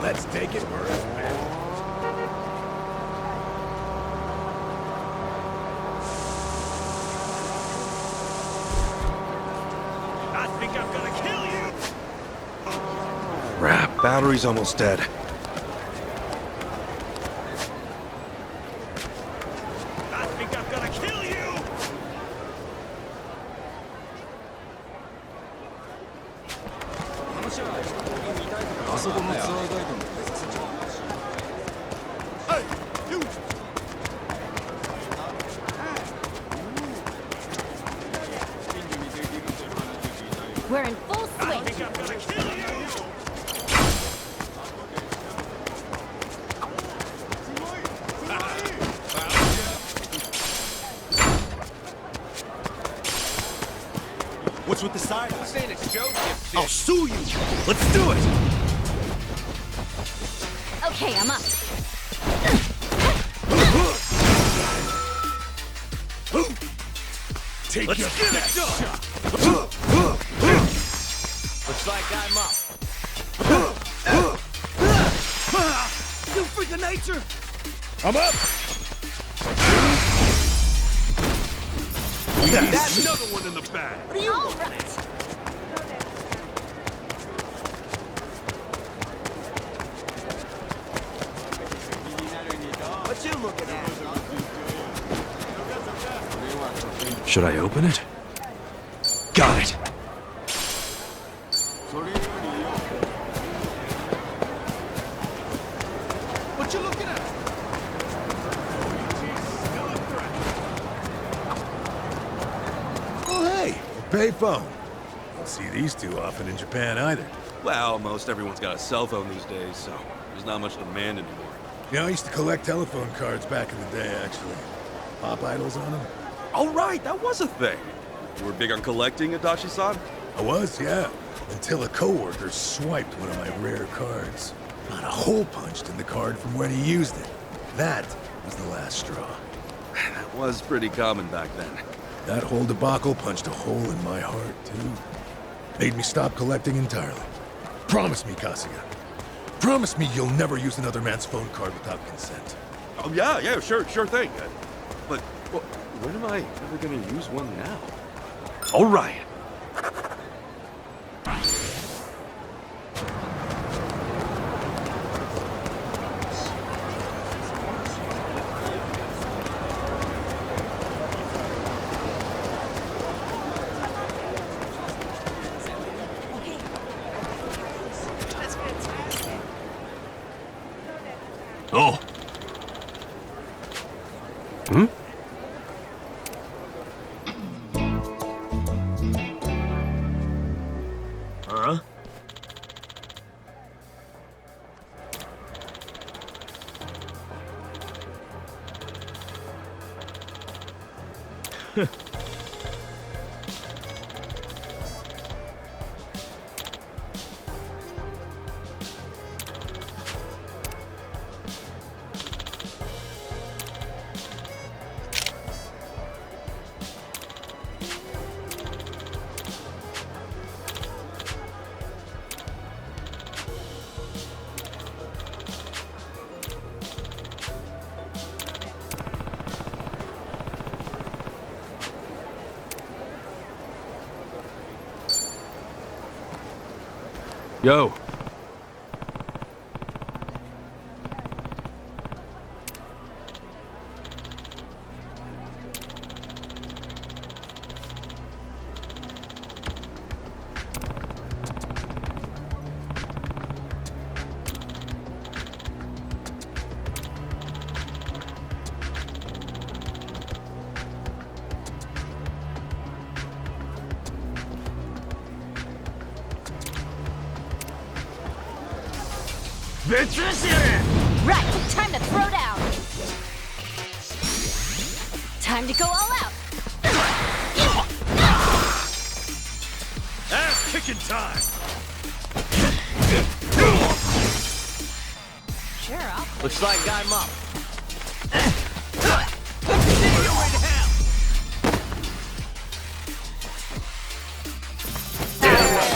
Let's take it for a spin. I think I'm gonna kill you! Crap, battery's almost dead. I think I'm gonna kill you! Hey, you! We're in full I swing. think I'm gonna kill you! What's with the side? This ain't a joke, you I'll sue you! Let's do it! Okay, I'm up. Take Let's your get it best done. shot. Looks like I'm up. You freak of nature! I'm up! That's another one in the bag. All right. What you looking at? Should I open it? Got it. What you looking at? Oh, hey, a payphone. Don't see these too often in Japan either. Well, most everyone's got a cell phone these days, so there's not much demand anymore. You know, I used to collect telephone cards back in the day, actually. Pop idols on them. Oh, right, that was a thing. You were big on collecting, Adachi-san? I was, yeah. Until a coworker swiped one of my rare cards. Got a hole punched in the card from when he used it. That was the last straw. That was pretty common back then. That whole debacle punched a hole in my heart, too. Made me stop collecting entirely. Promise me, Kasuga. Promise me you'll never use another man's phone card without consent. Oh, yeah, sure thing. But when am I ever gonna use one now? All right. Oh. Hmm? Huh? Yo. Right, time to throw down. Time to go all out. Ass kicking time! Sure, I'll Looks like I'm up.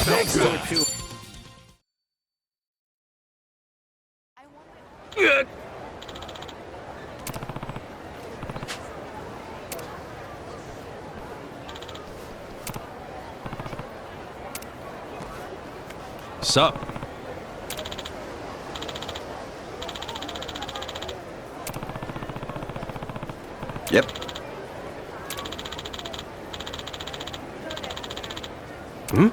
Thanks, Sup? Yep. Hmm?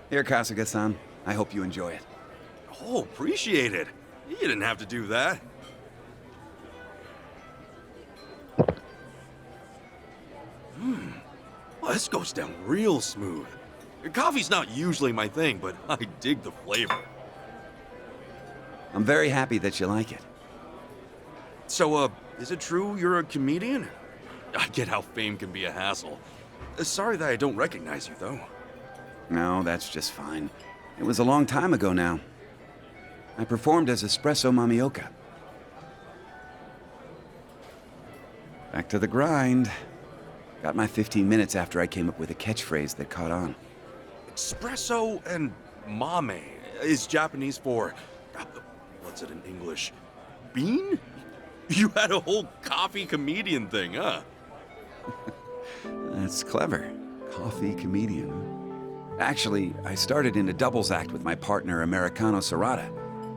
Here, Kasuga-san. I hope you enjoy it. Oh, appreciate it. You didn't have to do that. Well, this goes down real smooth. Coffee's not usually my thing, but I dig the flavor. I'm very happy that you like it. So, is it true you're a comedian? I get how fame can be a hassle. Sorry that I don't recognize you, though. No, that's just fine. It was a long time ago now. I performed as Espresso Mamioka. Back to the grind. Got my 15 minutes after I came up with a catchphrase that caught on. Espresso and mame is Japanese for... what's it in English? Bean? You had a whole coffee comedian thing, huh? That's clever. Coffee comedian. Actually, I started in a doubles act with my partner, Americano Serrata.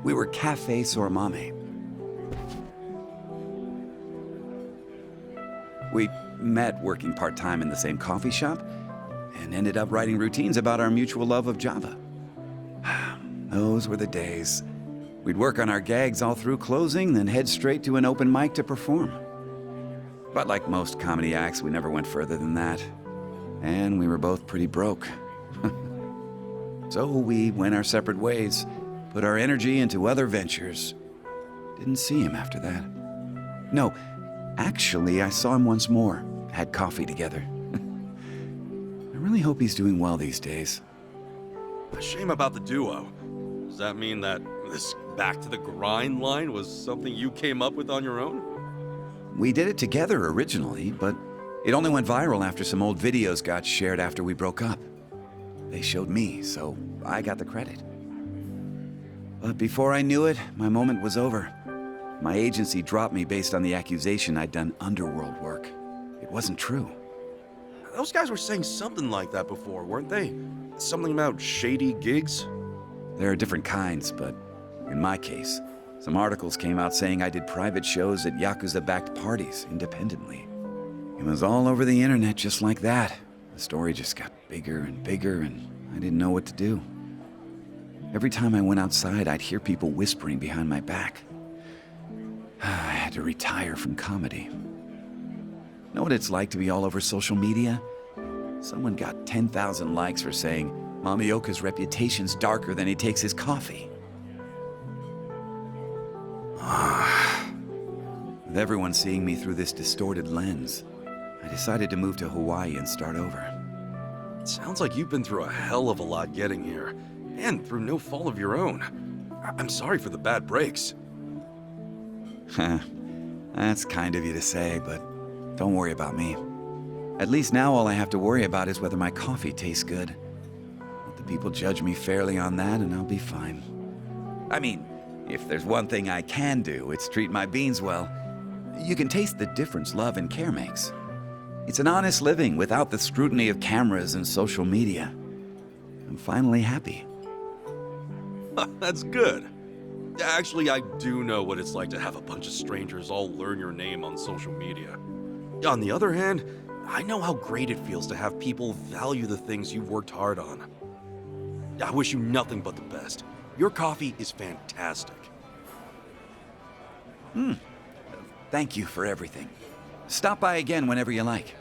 We were Cafe Sormame. We met working part-time in the same coffee shop and ended up writing routines about our mutual love of Java. Those were the days. We'd work on our gags all through closing, then head straight to an open mic to perform. But like most comedy acts, we never went further than that. And we were both pretty broke. So we went our separate ways, put our energy into other ventures. Didn't see him after that. No, actually, I saw him once more, had coffee together. I really hope he's doing well these days. A shame about the duo. Does that mean that this back to the grind line was something you came up with on your own? We did it together originally, but it only went viral after some old videos got shared after we broke up. They showed me, so I got the credit. But before I knew it, my moment was over. My agency dropped me based on the accusation I'd done underworld work. It wasn't true. Those guys were saying something like that before, weren't they? Something about shady gigs? There are different kinds, but in my case, some articles came out saying I did private shows at Yakuza-backed parties independently. It was all over the internet just like that. The story just got bigger and bigger, and I didn't know what to do. Every time I went outside, I'd hear people whispering behind my back. I had to retire from comedy. Know what it's like to be all over social media? Someone got 10,000 likes for saying Mamioka's reputation's darker than he takes his coffee. With everyone seeing me through this distorted lens, I decided to move to Hawaii and start over. It sounds like you've been through a hell of a lot getting here, and through no fault of your own. I'm sorry for the bad breaks. That's kind of you to say, but don't worry about me. At least now all I have to worry about is whether my coffee tastes good. Let the people judge me fairly on that and I'll be fine. I mean, if there's one thing I can do, it's treat my beans well. You can taste the difference love and care makes. It's an honest living without the scrutiny of cameras and social media. I'm finally happy. That's good. Actually, I do know what it's like to have a bunch of strangers all learn your name on social media. On the other hand, I know how great it feels to have people value the things you've worked hard on. I wish you nothing but the best. Your coffee is fantastic. Thank you for everything. Stop by again whenever you like.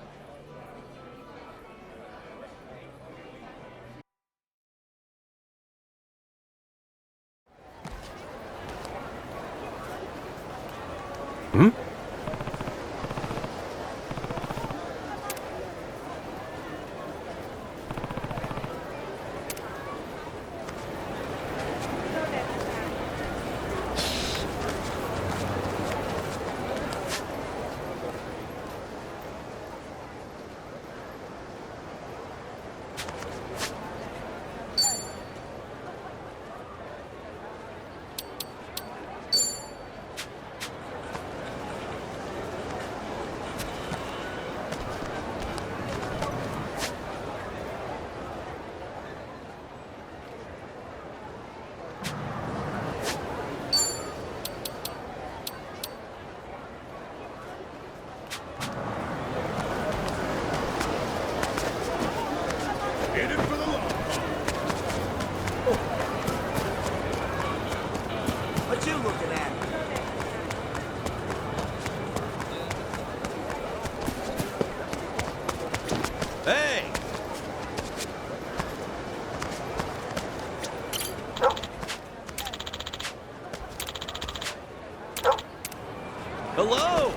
Hello!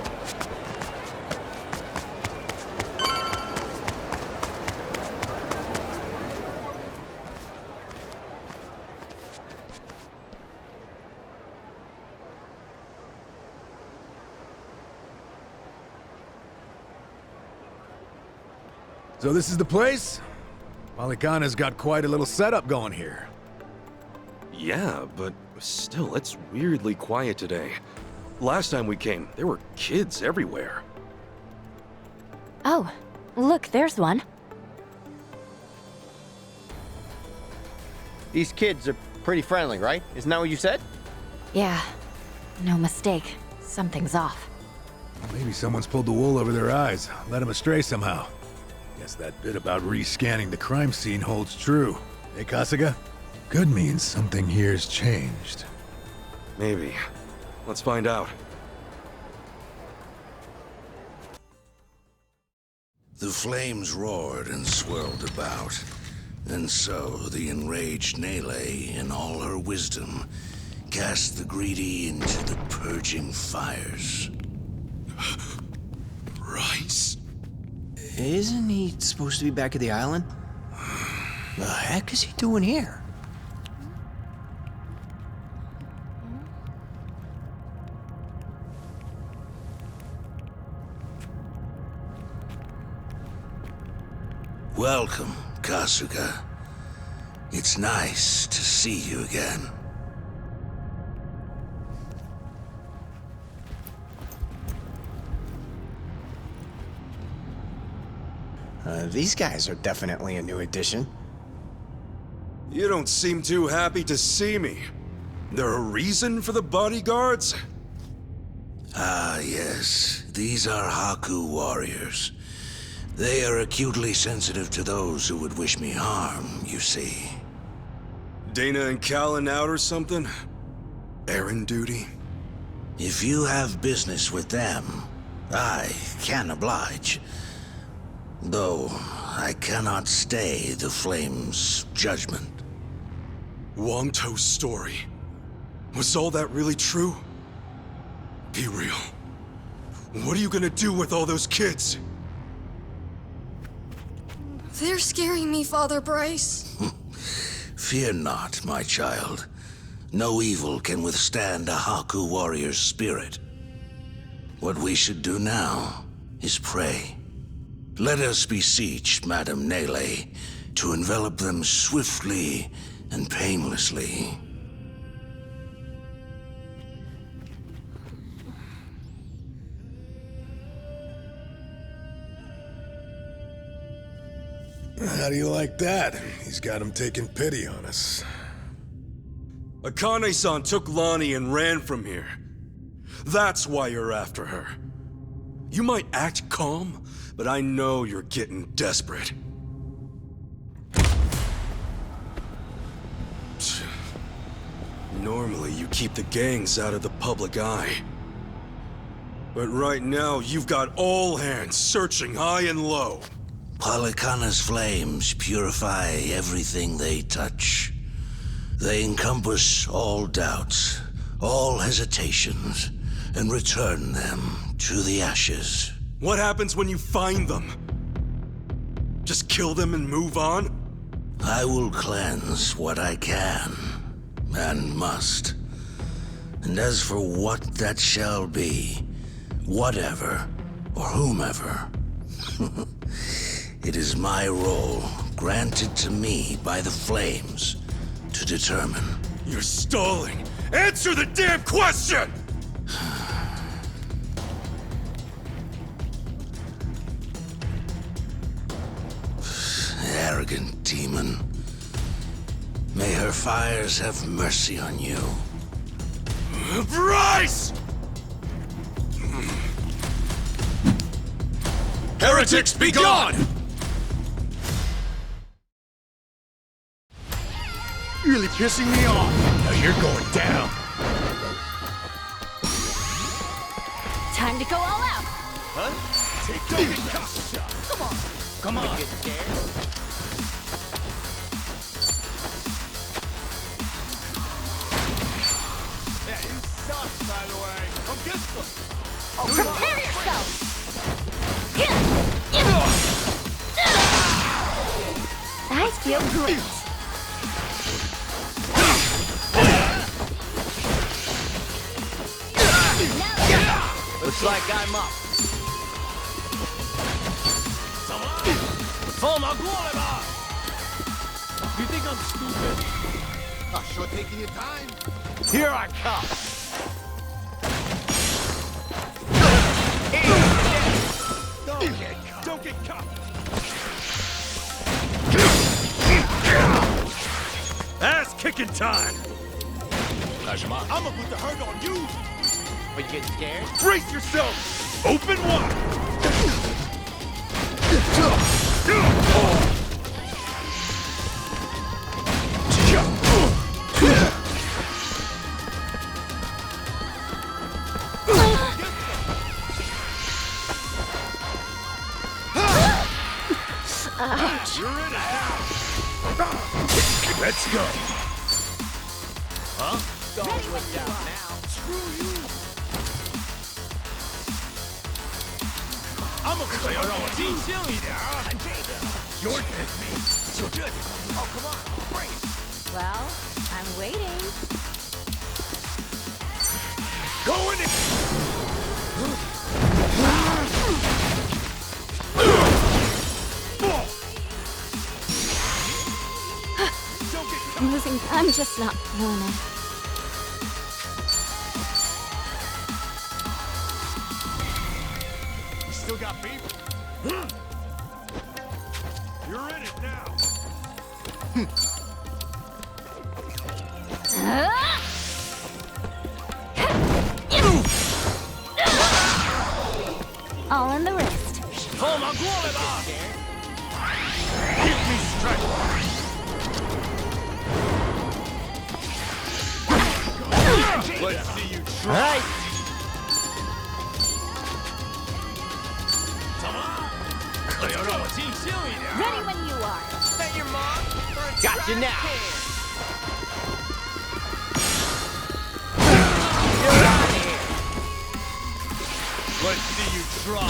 So this is the place? Polycana's got quite a little setup going here. Yeah, but still, it's weirdly quiet today. Last time we came, there were kids everywhere. Oh, look, there's one. These kids are pretty friendly, right? Isn't that what you said? Yeah, no mistake. Something's off. Maybe someone's pulled the wool over their eyes, led them astray somehow. Guess that bit about rescanning the crime scene holds true. Hey, Kasuga? Could mean something here's changed. Maybe. Let's find out. The flames roared and swirled about, and so the enraged Nele, in all her wisdom, cast the greedy into the purging fires. Rice? Isn't he supposed to be back at the island? The heck is he doing here? Welcome, Kasuga. It's nice to see you again. These guys are definitely a new addition. You don't seem too happy to see me. There a reason for the bodyguards? Ah, yes. These are Haku warriors. They are acutely sensitive to those who would wish me harm, you see. Dana and Callan out or something? Errand duty? If you have business with them, I can oblige. Though I cannot stay the Flame's judgment. Wangto's story. Was all that really true? Be real. What are you gonna do with all those kids? They're scaring me, Father Bryce. Fear not, my child. No evil can withstand a Haku warrior's spirit. What we should do now is pray. Let us beseech Madame Nele to envelop them swiftly and painlessly. How do you like that? He's got him taking pity on us. Akane-san took Lonnie and ran from here. That's why you're after her. You might act calm, but I know you're getting desperate. Normally, you keep the gangs out of the public eye. But right now, you've got all hands searching high and low. Polycana's flames purify everything they touch. They encompass all doubts, all hesitations, and return them to the ashes. What happens when you find them? Just kill them and move on? I will cleanse what I can, and must. And as for what that shall be, whatever, or whomever, it is my role, granted to me by the Flames, to determine. You're stalling! Answer the damn question! Arrogant demon. May her fires have mercy on you. Bryce! Heretics, be gone! Really pissing me off. Now you're going down. Time to go all out. Take those. Come on. Get scared? Yeah, you suck, by the way. Come get some. Prepare yourself! I feel great. Looks like I'm up. You think I'm stupid? Oh, sure taking your time. Here I come. Don't get caught. Ass kicking time! I'm gonna put the hurt on you. Are you getting scared? Brace yourself! Open wide! Ouch. You're in it now! Let's go! Don't look down now. I'm gonna play around with you. You're dead me. So good. Oh, come on. Brace. Well, I'm waiting. Going in! I'm losing. I'm just not feeling it. You still got fever? You're in it now! All in the wrist. Give me strength. Let's see you try. Ready when you are. That your mom? Got you now. You're out of here. Let's see you try.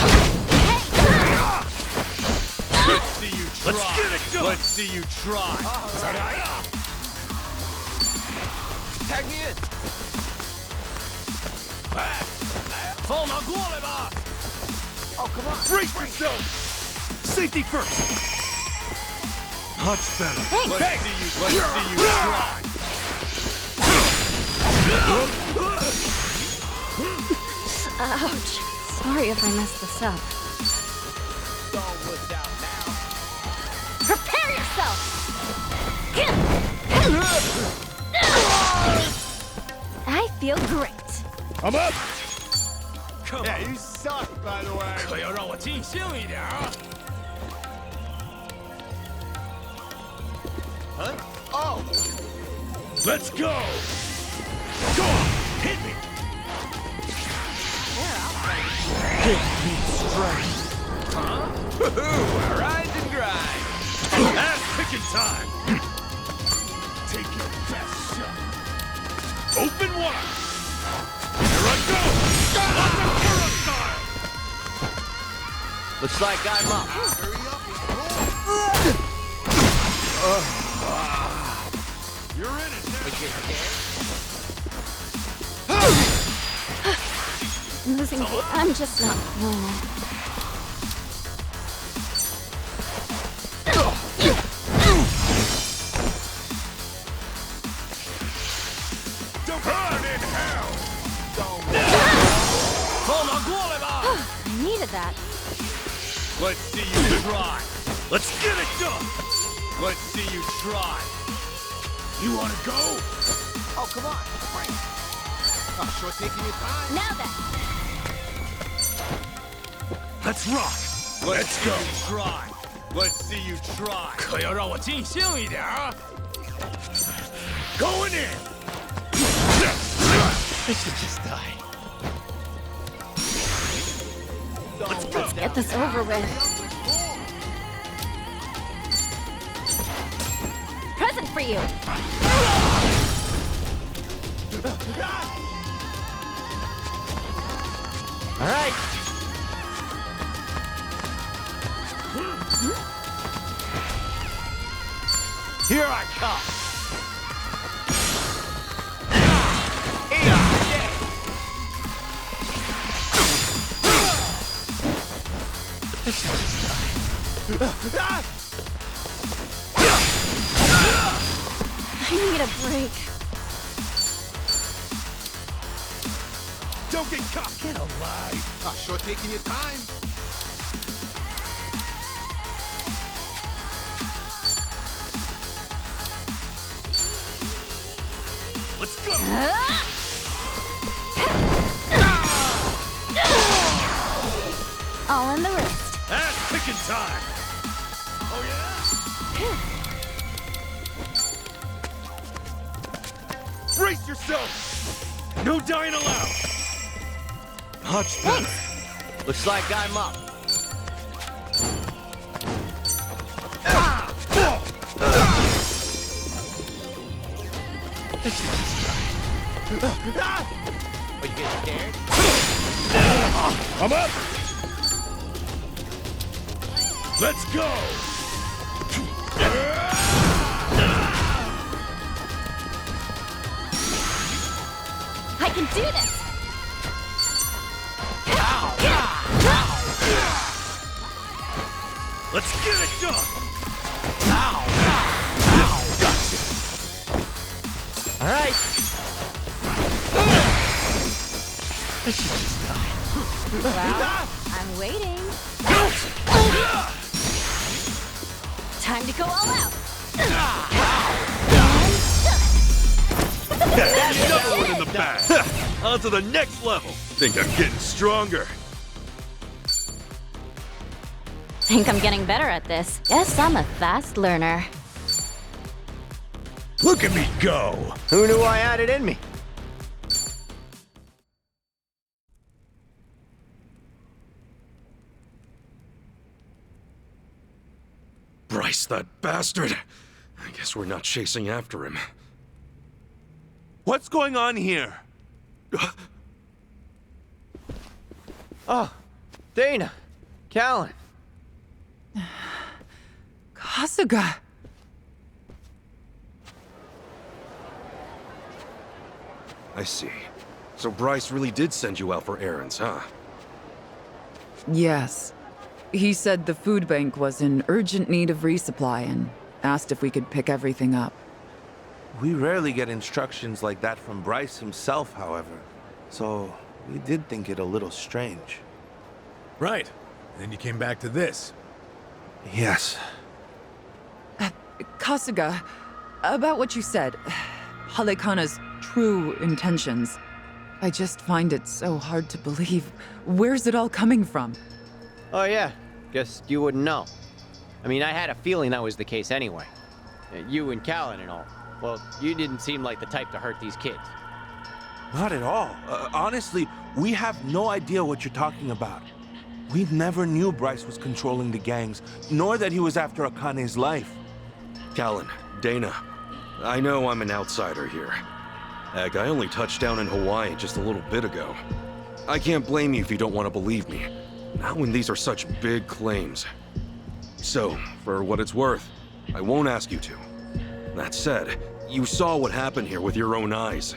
Let's see you try. Let's get it done. Let's see you try. Tag me in. Oh, come on. Brace yourself! Safety first! Much better. Let's see you try. Ouch. Sorry if I messed this up. Don't look down now. Prepare yourself! I feel great. I'm up! Yeah, you suck, by the way. 可要让我尽兴一点啊！ Huh? Oh! Let's go! Go on! Hit me! Woohoo! Rise and grind. Ass kicking time! Take your best shot! Open wide! Here I go! Akakura style! Looks like I'm up. You're in it now! Are you getting scared? I'm losing. I'm just not feeling it. Burn in hell! I needed that. Let's see you try. Let's get it done! Let's see you try. You wanna go? Oh, come on. Brace. Oh, sure taking your time. Now then. Let's rock! Let's go! Try. Let's see you try. 可要让我尽兴一点啊！ Going in! I should just die. Let's get this over with. Present for you. All right. Here I come. I need a break. Don't get caught. Get alive. Ah, sure taking your time. Let's go. All in the wrist. Ass kicking time. Oh yeah. Brace yourself. No dying allowed. Much better. Looks like I'm up. Are you getting scared? I'm up. Let's go. I can do this. Let's get it done. All right. Well, I'm waiting. Time to go all out. That's another one in the bag. On to the next level. Think I'm getting stronger. Think I'm getting better at this. Guess I'm a fast learner. Look at me go. Who knew I had it in me? Bryce, that bastard. I guess we're not chasing after him. What's going on here? Oh, Dana, Callan. Kasuga. I see. So Bryce really did send you out for errands, huh? Yes. He said the food bank was in urgent need of resupply and asked if we could pick everything up. We rarely get instructions like that from Bryce himself, however. So, we did think it a little strange. Right. Then you came back to this. Yes. Kasuga, about what you said, Halekana's true intentions. I just find it so hard to believe. Where's it all coming from? Oh, yeah. Guess you wouldn't know. I mean, I had a feeling that was the case anyway. You and Callan and all. Well, you didn't seem like the type to hurt these kids. Not at all. Honestly, we have no idea what you're talking about. We never knew Bryce was controlling the gangs, nor that he was after Akane's life. Callan, Dana, I know I'm an outsider here. Heck, I only touched down in Hawaii just a little bit ago. I can't blame you if you don't want to believe me. Not when these are such big claims. So, for what it's worth, I won't ask you to. That said, you saw what happened here with your own eyes.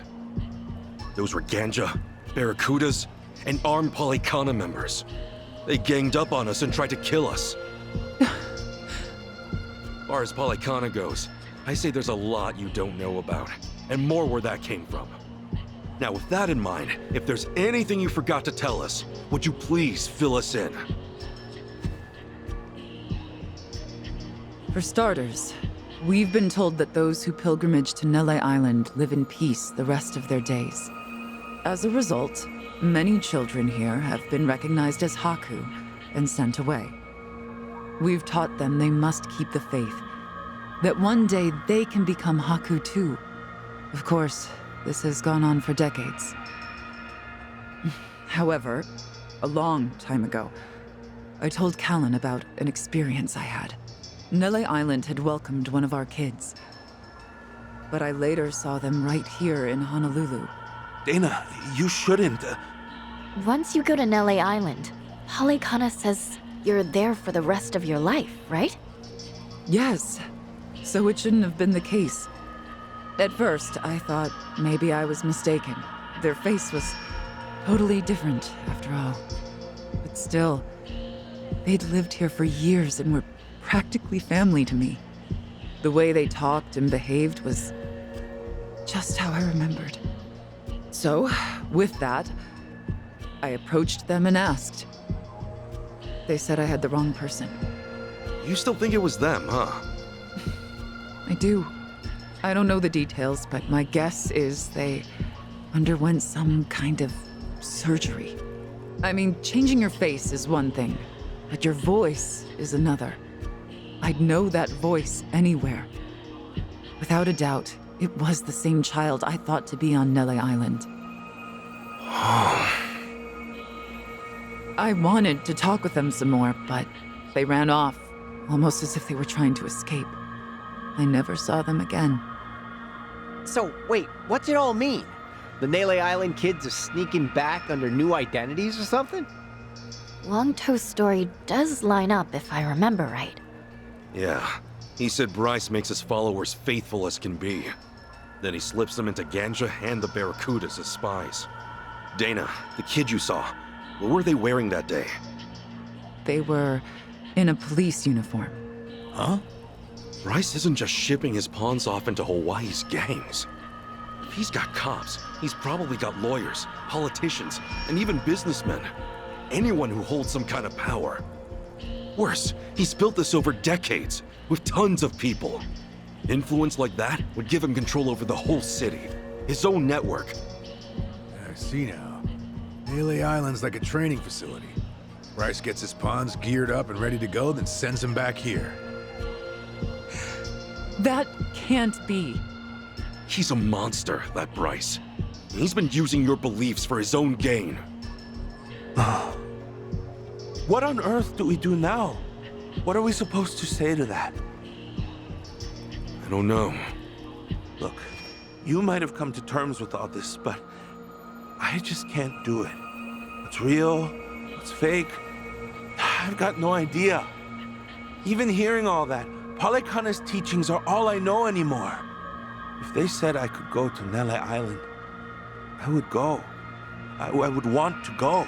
Those were Ganja, Barracudas, and armed Polycana members. They ganged up on us and tried to kill us. As far as Polycana goes, I say there's a lot you don't know about, and more where that came from. Now, with that in mind, if there's anything you forgot to tell us, would you please fill us in? For starters, we've been told that those who pilgrimage to Nele Island live in peace the rest of their days. As a result, many children here have been recognized as Haku and sent away. We've taught them they must keep the faith, that one day they can become Haku too. Of course, this has gone on for decades. However, a long time ago, I told Callan about an experience I had. Nele Island had welcomed one of our kids, but I later saw them right here in Honolulu. Dana, you shouldn't. Once you go to Nele Island, Polycana says you're there for the rest of your life, right? Yes. So it shouldn't have been the case. At first, I thought maybe I was mistaken. Their face was totally different, after all. But still, they'd lived here for years and were practically family to me. The way they talked and behaved was just how I remembered. So, with that, I approached them and asked. They said I had the wrong person. You still think it was them, huh? I do. I don't know the details, but my guess is they underwent some kind of surgery. I mean, changing your face is one thing, but your voice is another. I'd know that voice anywhere. Without a doubt, it was the same child I thought to be on Nele Island. I wanted to talk with them some more, but they ran off, almost as if they were trying to escape. I never saw them again. So, wait, what's it all mean? The Nele Island kids are sneaking back under new identities or something? Longtoe's story does line up if I remember right. Yeah. He said Bryce makes his followers faithful as can be. Then he slips them into Ganja and the Barracudas as spies. Dana, the kid you saw, what were they wearing that day? They were in a police uniform. Huh? Bryce isn't just shipping his pawns off into Hawaii's gangs. If he's got cops, he's probably got lawyers, politicians, and even businessmen. Anyone who holds some kind of power. Worse, he's built this over decades, with tons of people. Influence like that would give him control over the whole city, his own network. I see now. Nele Island's like a training facility. Bryce gets his pawns geared up and ready to go, then sends them back here. That can't be. He's a monster, that Bryce. He's been using your beliefs for his own gain. What on earth do we do now? What are we supposed to say to that? I don't know. Look, you might have come to terms with all this, but I just can't do it. What's real? What's fake? I've got no idea. Even hearing all that, Polycana's teachings are all I know anymore. If they said I could go to Nele Island, I would go. I would want to go.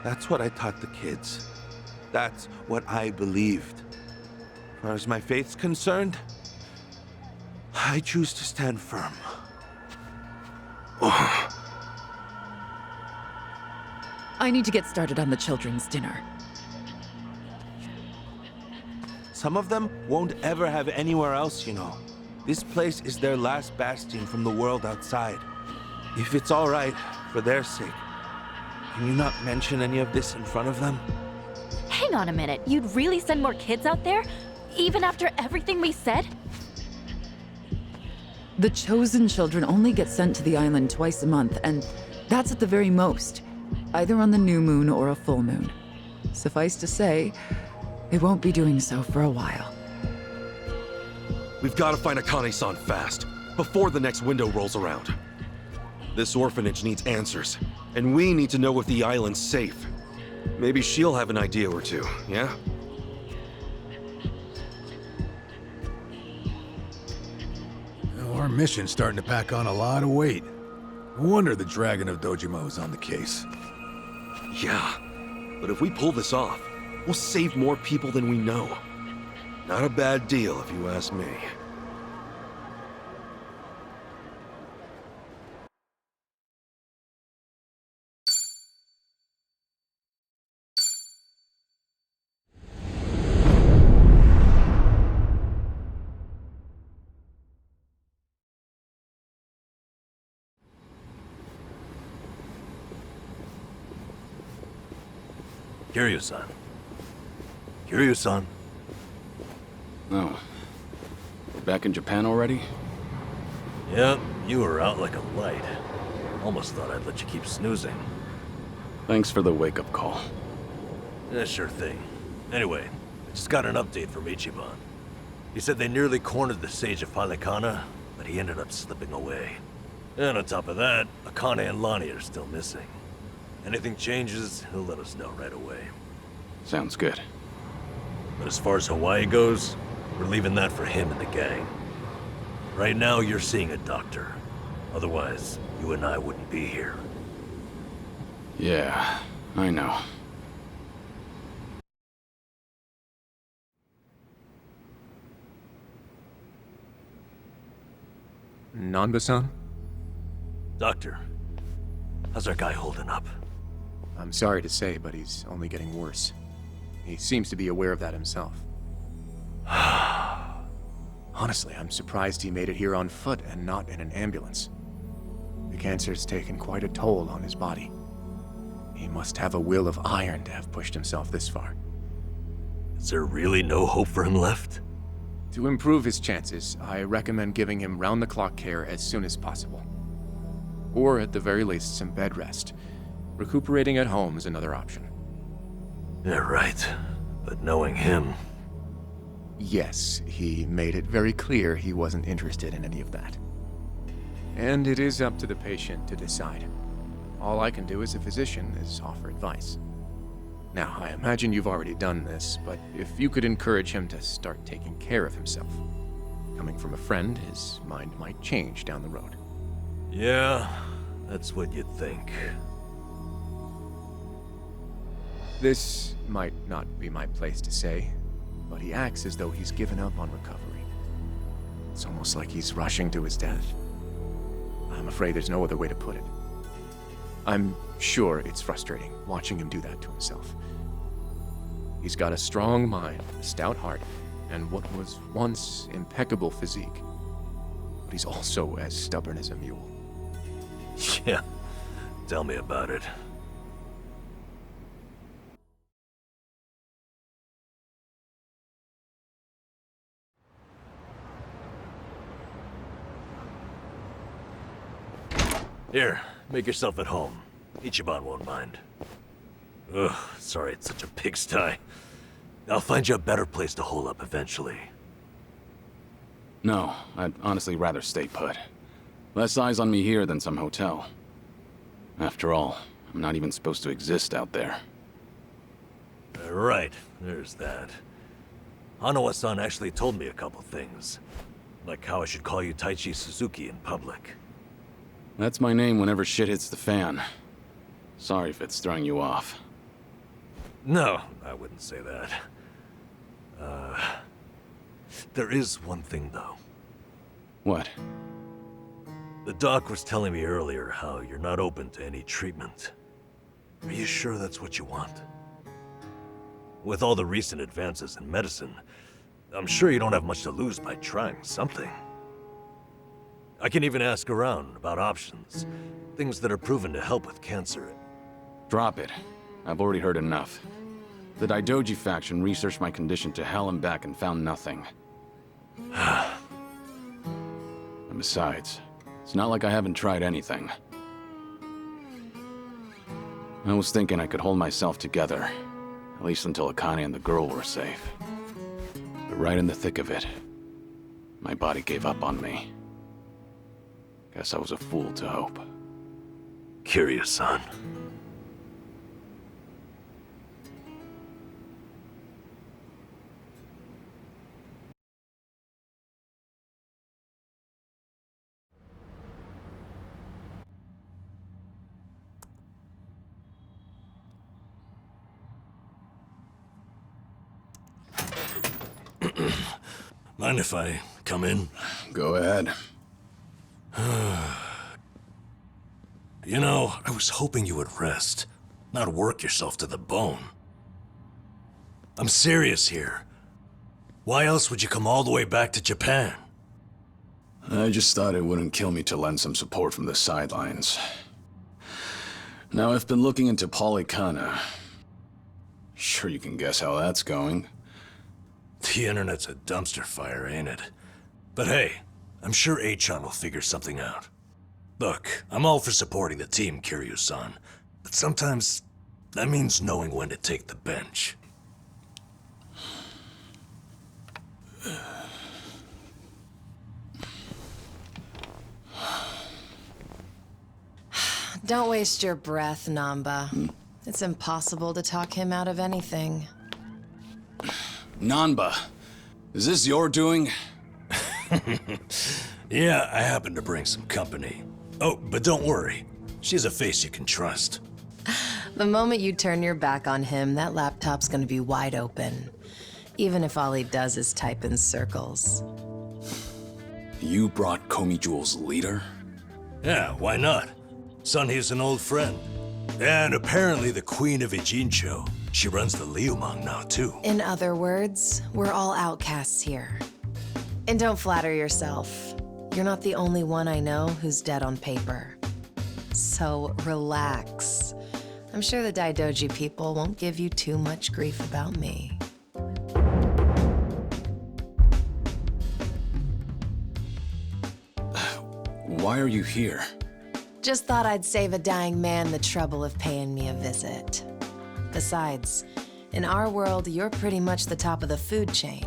That's what I taught the kids. That's what I believed. As far as my faith's concerned, I choose to stand firm. I need to get started on the children's dinner. Some of them won't ever have anywhere else, you know. This place is their last bastion from the world outside. If it's all right, for their sake, can you not mention any of this in front of them? Hang on a minute, you'd really send more kids out there? Even after everything we said? The chosen children only get sent to the island twice a month, and that's at the very most. Either on the new moon or a full moon. Suffice to say, they won't be doing so for a while. We've got to find Akane-san fast, before the next window rolls around. This orphanage needs answers, and we need to know if the island's safe. Maybe she'll have an idea or two, yeah? Our mission's starting to pack on a lot of weight. No wonder the Dragon of Dojima is on the case. Yeah, but if we pull this off, we'll save more people than we know. Not a bad deal, if you ask me. Kiryu-san. Kiryu-san. Oh. Back in Japan already? Yep, you were out like a light. Almost thought I'd let you keep snoozing. Thanks for the wake-up call. Yeah, sure thing. Anyway, I just got an update from Ichiban. He said they nearly cornered the Sage of Polycana, but he ended up slipping away. And on top of that, Akane and Lonnie are still missing. Anything changes, he'll let us know right away. Sounds good. But as far as Hawaii goes, we're leaving that for him and the gang. Right now, you're seeing a doctor. Otherwise, you and I wouldn't be here. Yeah, I know. Nanba-san? Doctor, how's our guy holding up? I'm sorry to say, but he's only getting worse. He seems to be aware of that himself. Honestly, I'm surprised he made it here on foot and not in an ambulance. The cancer's taken quite a toll on his body. He must have a will of iron to have pushed himself this far. Is there really no hope for him left? To improve his chances, I recommend giving him round-the-clock care as soon as possible. Or at the very least, some bed rest. Recuperating at home is another option. Yeah, right. But knowing him... Yes, he made it very clear he wasn't interested in any of that. And it is up to the patient to decide. All I can do as a physician is offer advice. Now, I imagine you've already done this, but if you could encourage him to start taking care of himself. Coming from a friend, his mind might change down the road. Yeah, that's what you'd think. This might not be my place to say, but he acts as though he's given up on recovery. It's almost like he's rushing to his death. I'm afraid there's no other way to put it. I'm sure it's frustrating watching him do that to himself. He's got a strong mind, a stout heart, and what was once impeccable physique. But he's also as stubborn as a mule. Yeah, tell me about it. Here, make yourself at home. Ichiban won't mind. Ugh, sorry it's such a pigsty. I'll find you a better place to hole up eventually. No, I'd honestly rather stay put. Less eyes on me here than some hotel. After all, I'm not even supposed to exist out there. Right, there's that. Hanawa-san actually told me a couple things. Like how I should call you Taichi Suzuki in public. That's my name whenever shit hits the fan. Sorry if it's throwing you off. No, I wouldn't say that. There is one thing, though. What? The doc was telling me earlier how you're not open to any treatment. Are you sure that's what you want? With all the recent advances in medicine, I'm sure you don't have much to lose by trying something. I can even ask around about options. Things that are proven to help with cancer. Drop it. I've already heard enough. The Daidoji faction researched my condition to hell and back and found nothing. And besides, it's not like I haven't tried anything. I was thinking I could hold myself together, at least until Akane and the girl were safe. But right in the thick of it, my body gave up on me. Guess I was a fool to hope. Curious, son. Mind if I come in? Go ahead. You know, I was hoping you would rest, not work yourself to the bone. I'm serious here. Why else would you come all the way back to Japan? I just thought it wouldn't kill me to lend some support from the sidelines. Now, I've been looking into Polycana. Sure you can guess how that's going. The internet's a dumpster fire, ain't it? But hey, I'm sure Achan will figure something out. Look, I'm all for supporting the team, Kiryu-san, but sometimes that means knowing when to take the bench. Don't waste your breath, Namba. It's impossible to talk him out of anything. Nanba, is this your doing? Yeah, I happen to bring some company. Oh, but don't worry. She's a face you can trust. The moment you turn your back on him, that laptop's gonna be wide open. Even if all he does is type in circles. You brought Komi Jewel's leader? Yeah, why not? Sunhee's an old friend. And apparently the Queen of Ijincho. She runs the Liumang now, too. In other words, we're all outcasts here. And don't flatter yourself. You're not the only one I know who's dead on paper. So relax. I'm sure the Daidoji people won't give you too much grief about me. Why are you here? Just thought I'd save a dying man the trouble of paying me a visit. Besides, in our world, you're pretty much the top of the food chain.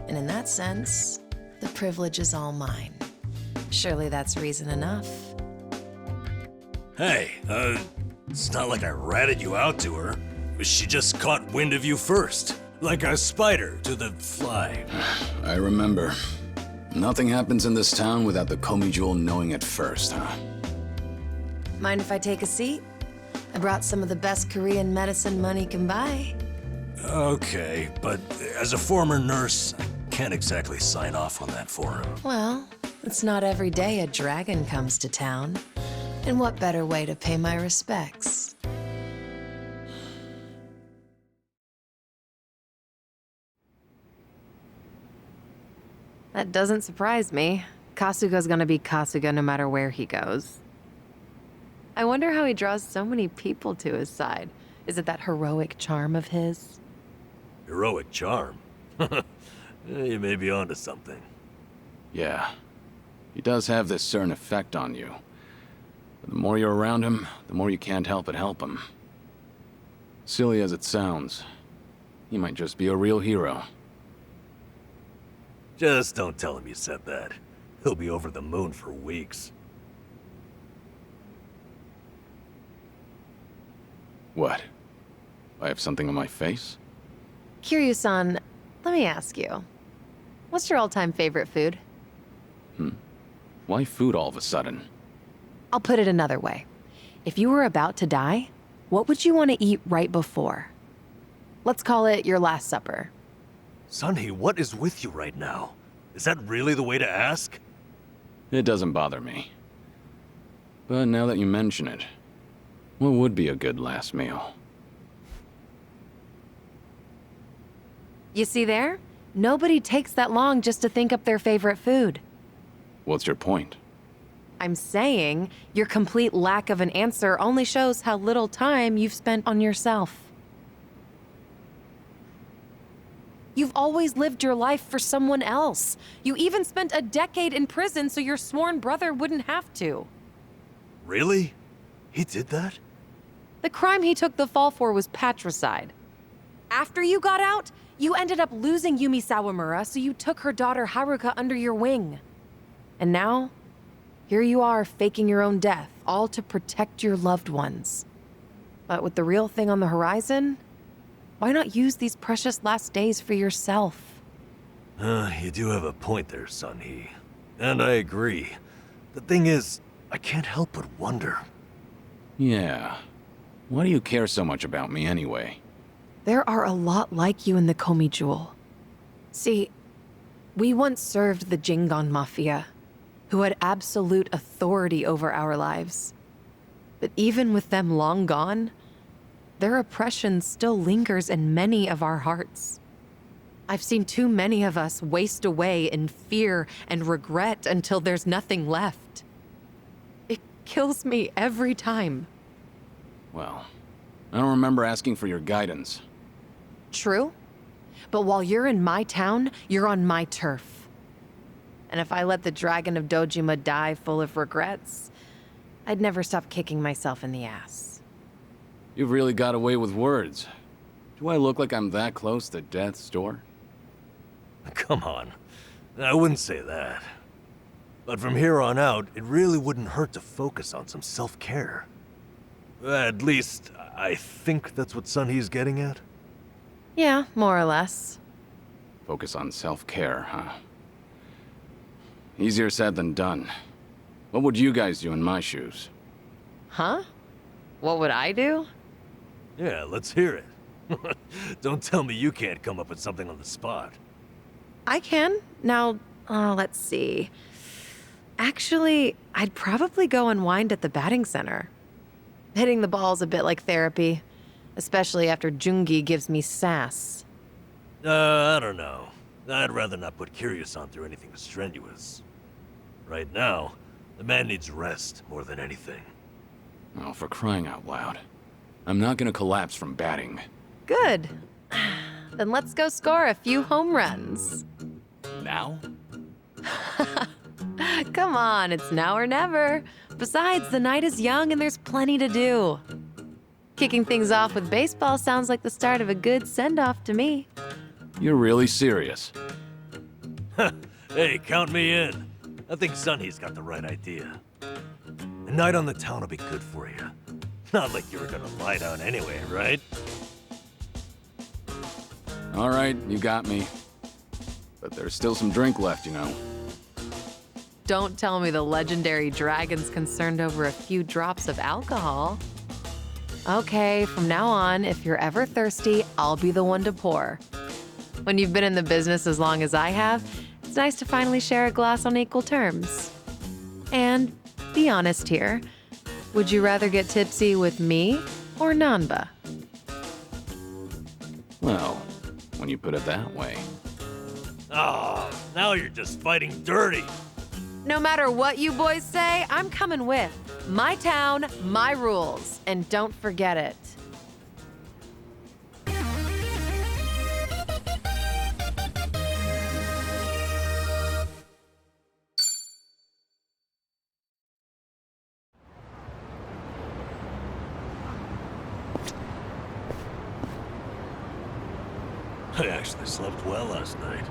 And in that sense, the privilege is all mine. Surely that's reason enough. Hey, it's not like I ratted you out to her. She just caught wind of you first. Like a spider to the fly. I remember. Nothing happens in this town without the Komi Jewel knowing it first, huh? Mind if I take a seat? I brought some of the best Korean medicine money can buy. Okay, but as a former nurse, I can't exactly sign off on that for him. Well, it's not every day a dragon comes to town. And what better way to pay my respects? That doesn't surprise me. Kasuga's gonna be Kasuga no matter where he goes. I wonder how he draws so many people to his side. Is it that heroic charm of his? Heroic charm? You may be onto something. Yeah. He does have this certain effect on you. But the more you're around him, the more you can't help but help him. Silly as it sounds, he might just be a real hero. Just don't tell him you said that. He'll be over the moon for weeks. What? I have something on my face? Kiryu-san, let me ask you. What's your all-time favorite food? Why food all of a sudden? I'll put it another way. If you were about to die, what would you want to eat right before? Let's call it your last supper. Sunhee, what is with you right now? Is that really the way to ask? It doesn't bother me. But now that you mention it, what would be a good last meal? You see there? Nobody takes that long just to think up their favorite food. What's your point? I'm saying your complete lack of an answer only shows how little time you've spent on yourself. You've always lived your life for someone else. You even spent a decade in prison so your sworn brother wouldn't have to. Really? He did that? The crime he took the fall for was patricide. After you got out, you ended up losing Yumi Sawamura, so you took her daughter Haruka under your wing. And now, here you are faking your own death, all to protect your loved ones. But with the real thing on the horizon, why not use these precious last days for yourself? You do have a point there, Sunhee. And I agree. The thing is, I can't help but wonder. Yeah. Why do you care so much about me anyway? There are a lot like you in the Komi Jewel. See, we once served the Jingon Mafia, who had absolute authority over our lives. But even with them long gone, their oppression still lingers in many of our hearts. I've seen too many of us waste away in fear and regret until there's nothing left. It kills me every time. Well, I don't remember asking for your guidance. True, but while you're in my town, you're on my turf. And if I let the Dragon of Dojima die full of regrets, I'd never stop kicking myself in the ass. You've really got away with words. Do I look like I'm that close to death's door? Come on. I wouldn't say that. But from here on out, it really wouldn't hurt to focus on some self-care. At least, I think that's what Sunhee's getting at. Yeah, more or less. Focus on self-care, huh? Easier said than done. What would you guys do in my shoes? Huh? What would I do? Yeah, let's hear it. Don't tell me you can't come up with something on the spot. I can. Now, let's see. Actually, I'd probably go unwind at the batting center. Hitting the ball's a bit like therapy, especially after Jungi gives me sass. I don't know. I'd rather not put Kiryu-san through anything strenuous. Right now, the man needs rest more than anything. Oh, for crying out loud. I'm not gonna collapse from batting. Good. Then let's go score a few home runs. Now? Come on, it's now or never. Besides, the night is young and there's plenty to do. Kicking things off with baseball sounds like the start of a good send-off to me. You're really serious? Hey, count me in. I think Sunhee's got the right idea. A night on the town will be good for you. Not like you were gonna lie down anyway, right? All right, you got me. But there's still some drink left, you know. Don't tell me the legendary dragon's concerned over a few drops of alcohol. Okay, from now on, if you're ever thirsty, I'll be the one to pour. When you've been in the business as long as I have, it's nice to finally share a glass on equal terms. And be honest here, would you rather get tipsy with me or Nanba? Well, when you put it that way. Oh, now you're just fighting dirty. No matter what you boys say, I'm coming with. My town, my rules, and don't forget it. I actually slept well last night.